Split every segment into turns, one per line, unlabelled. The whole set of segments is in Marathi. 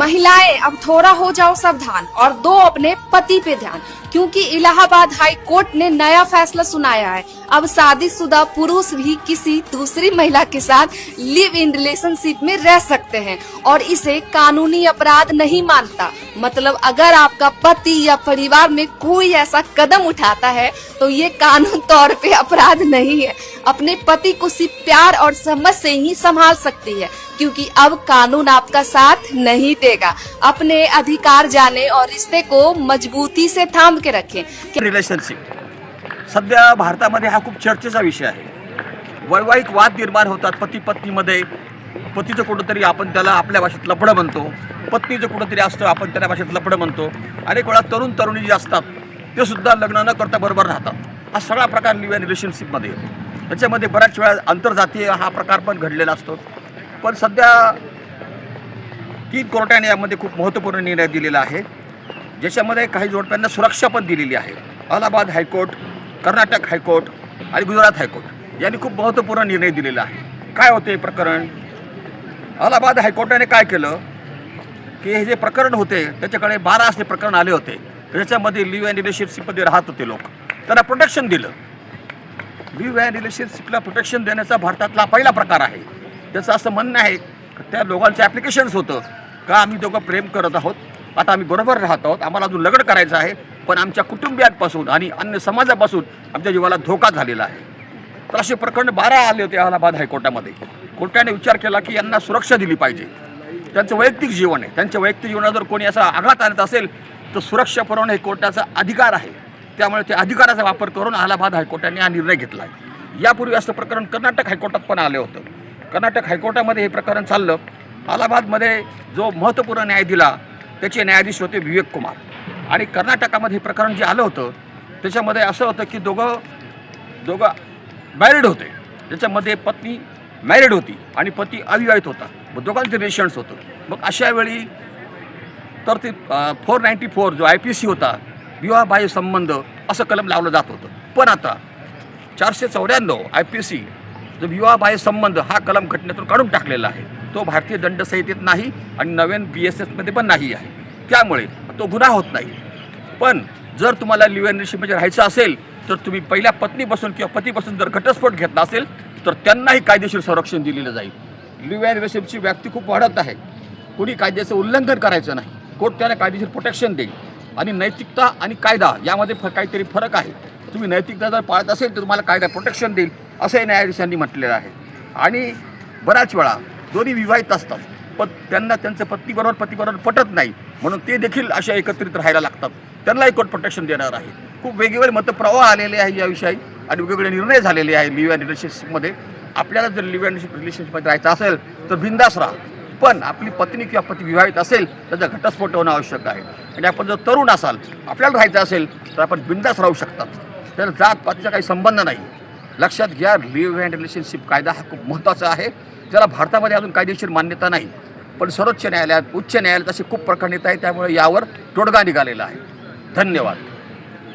महिलाएं अब थोड़ा हो जाओ सावधान और दो अपने पति पे ध्यान, क्योंकि इलाहाबाद हाई कोर्ट ने नया फैसला सुनाया है। अब शादीशुदा पुरुष भी किसी दूसरी महिला के साथ लिव इन रिलेशनशिप में रह सकते हैं और इसे कानूनी अपराध नहीं मानता। मतलब अगर आपका पति या परिवार में कोई ऐसा कदम उठाता है तो ये कानून तौर पे अपराध नहीं है। अपने पति को सिर्फ प्यार और समझ से ही संभाल सकती है, क्योंकि अब कानून आपका साथ नहीं देगा। अपने अधिकार जाने और रिश्ते को मजबूती से थांब के रखें।
रिलेशनशिप सध्या भारतामध्ये हा खूप चर्चेचा विषय आहे। वैवाहिक वाद निर्माण होतात पती पत्नीमध्ये। पतीचं कुठंतरी आपण त्याला आपल्या भाषेत लफडं म्हणतो, पत्नीचं कुठंतरी असतं आपण त्याच्या भाषेत लफडं म्हणतो। अनेक वेळा तरुण तरुणी जे असतात ते सुद्धा लग्न न करता बरोबर राहतात। हा सगळा प्रकार लिव्ह इन रिलेशनशिपमध्ये येतो। त्याच्यामध्ये बऱ्याच वेळा आंतरजातीय हा प्रकार पण घडलेला असतो। पण सध्या 3 कोर्टाने यामध्ये खूप महत्त्वपूर्ण निर्णय दिलेला आहे, ज्याच्यामध्ये काही जोडप्यांना सुरक्षा पण दिलेली आहे। अलाहाबाद हायकोर्ट, कर्नाटक हायकोर्ट आणि गुजरात हायकोर्ट यांनी खूप महत्त्वपूर्ण निर्णय दिलेला आहे। काय होते हे प्रकरण? अलाहाबाद हायकोर्टाने काय केलं की हे जे प्रकरण होते त्याच्याकडे 12 असे प्रकरण आले होते, त्याच्यामध्ये लिव्ह इन रिलेशनशिपमध्ये राहत होते लोक, त्यांना प्रोटेक्शन दिलं। लिव्ह इन रिलेशनशिपला प्रोटेक्शन देण्याचा भारतातला पहिला प्रकार आहे। त्याचं असं म्हणणं आहे की त्या लोकांचं ॲप्लिकेशन्स होतं का आम्ही दोघं प्रेम करत आहोत, आता आम्ही बरोबर राहत आहोत, आम्हाला अजून लग्न करायचं आहे, पण आमच्या कुटुंबियांपासून आणि अन्य समाजापासून आमच्या जीवाला धोका झालेला आहे। तर असे प्रकरण 12 आले होते अलाहाबाद हायकोर्टामध्ये। कोर्टाने विचार केला की यांना सुरक्षा दिली पाहिजे। त्यांचं वैयक्तिक जीवन आहे, त्यांच्या वैयक्तिक जीवनात जर कोणी असा आघात आणत असेल तर सुरक्षा पुरवणं हे कोर्टाचा अधिकार आहे। त्यामुळे त्या अधिकाराचा वापर करून अलाहाबाद हायकोर्टाने हा निर्णय घेतला आहे। यापूर्वी असं प्रकरण कर्नाटक हायकोर्टात पण आलं होतं। कर्नाटक हायकोर्टामध्ये हे प्रकरण चाललं। अलाहाबादमध्ये जो महत्त्वपूर्ण न्याय दिला त्याचे न्यायाधीश होते विवेक कुमार, आणि कर्नाटकामध्ये हे प्रकरण जे आलं होतं त्याच्यामध्ये असं होतं की दोघं मॅरिड होते, त्याच्यामध्ये पत्नी मॅरिड होती आणि पती अविवाहित होता, मग दोघांचे रिलेशन्स होतं। मग अशा वेळी तर ते 494 जो IPC होता, विवाहबाह्य संबंध असं कलम लावलं जात होतं। पण आता 494 IPC जो विवाहबाह्य संबंध हा कलम घटनेतून काढून टाकलेला आहे। तो भारतीय दंड संहितेत नाही आणि नवीन BSS मध्ये पण नाही आहे, त्यामुळे तो गुन्हा होत नाही। पण जर तुम्हाला लिव्ह इन रिलेशनशिपमध्ये राहायचं असेल तर तुम्ही पहिल्या पत्नीपासून किंवा पतीपासून जर घटस्फोट घेतला असेल तर त्यांनाही कायदेशीर संरक्षण दिलेलं जाईल। लिव्ह इन रिलेशनशिपची व्याप्ती खूप वाढत आहे। कोणी कायद्याचं उल्लंघन करायचं नाही, कोर्ट त्यांना कायदेशीर प्रोटेक्शन देईल। आणि नैतिकता आणि कायदा यामध्ये काहीतरी फरक आहे। तुम्ही नैतिकता जर पाळत असेल तर तुम्हाला कायदा प्रोटेक्शन देईल असंही न्यायाधीशांनी म्हटलेलं आहे। आणि बऱ्याच वेळा दोन्ही विवाहित असतात पण त्यांना त्यांचं पतीबरोबर पटत नाही, म्हणून ते देखील अशा एकत्रित राहायला लागतात, त्यांनाही कोर्ट प्रोटेक्शन देणार आहे। खूप वेगवेगळे मतप्रवाह आलेले आहे याविषयी आणि वेगवेगळे निर्णय झालेले आहे लिव्ह इन रिलेशनशिपमध्ये। आपल्याला जर लिव्ह इन रिलेशनशिपमध्ये राहायचं असेल तर बिंदास राहा, पण आपली पत्नी किंवा पती विवाहित असेल त्याचा घटस्फोट होणं आवश्यक आहे। आणि आपण जर तरुण असाल, आपल्याला राहायचं असेल तर आपण बिंदास राहू शकतात, त्याला जात पातीचा काही संबंध नाही। लक्षात घ्या, लिव्ह इन रिलेशनशिप कायदा हा खूप महत्त्वाचा आहे, ज्याला भारतामध्ये अजून कायदेशीर मान्यता नाही, पण सर्वोच्च न्यायालयात, उच्च न्यायालयात असे खूप प्रकरण येत आहे, त्यामुळे यावर तोडगा निघालेला आहे। धन्यवाद।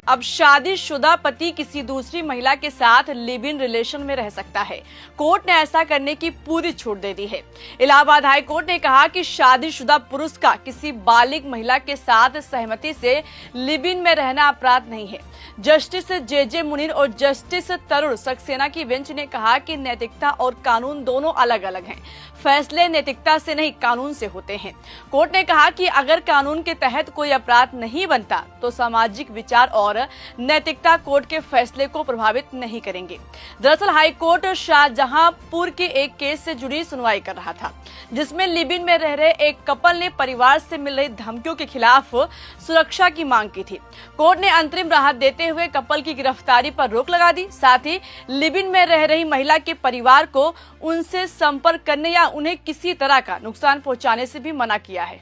अब शादीशुदा पति किसी दूसरी महिला के साथ लिव इन रिलेशन में रह सकता है। कोर्ट ने ऐसा करने की पूरी छूट दे दी है। इलाहाबाद हाई कोर्ट ने कहा कि शादीशुदा पुरुष का किसी बालिग महिला के साथ सहमति से लिव इन में रहना अपराध नहीं है। जस्टिस JJ मुनीर और जस्टिस तरुण सक्सेना की बेंच ने कहा कि नैतिकता और कानून दोनों अलग अलग हैं। फैसले नैतिकता से नहीं कानून से होते हैं। कोर्ट ने कहा कि अगर कानून के तहत कोई अपराध नहीं बनता तो सामाजिक विचार और नैतिकता कोर्ट के फैसले को प्रभावित नहीं करेंगे। दरअसल हाई कोर्ट शाहजहांपुर के एक केस से जुड़ी सुनवाई कर रहा था, जिसमें लिव इन में रह रहे एक कपल ने परिवार से मिल रही धमकियों के खिलाफ सुरक्षा की मांग की थी। कोर्ट ने अंतरिम राहत देते हुए कपल की गिरफ्तारी पर रोक लगा दी, साथ ही लिव इन में रह रही महिला के परिवार को उनसे संपर्क करने या उन्हें किसी तरह का नुकसान पहुंचाने से भी मना किया है।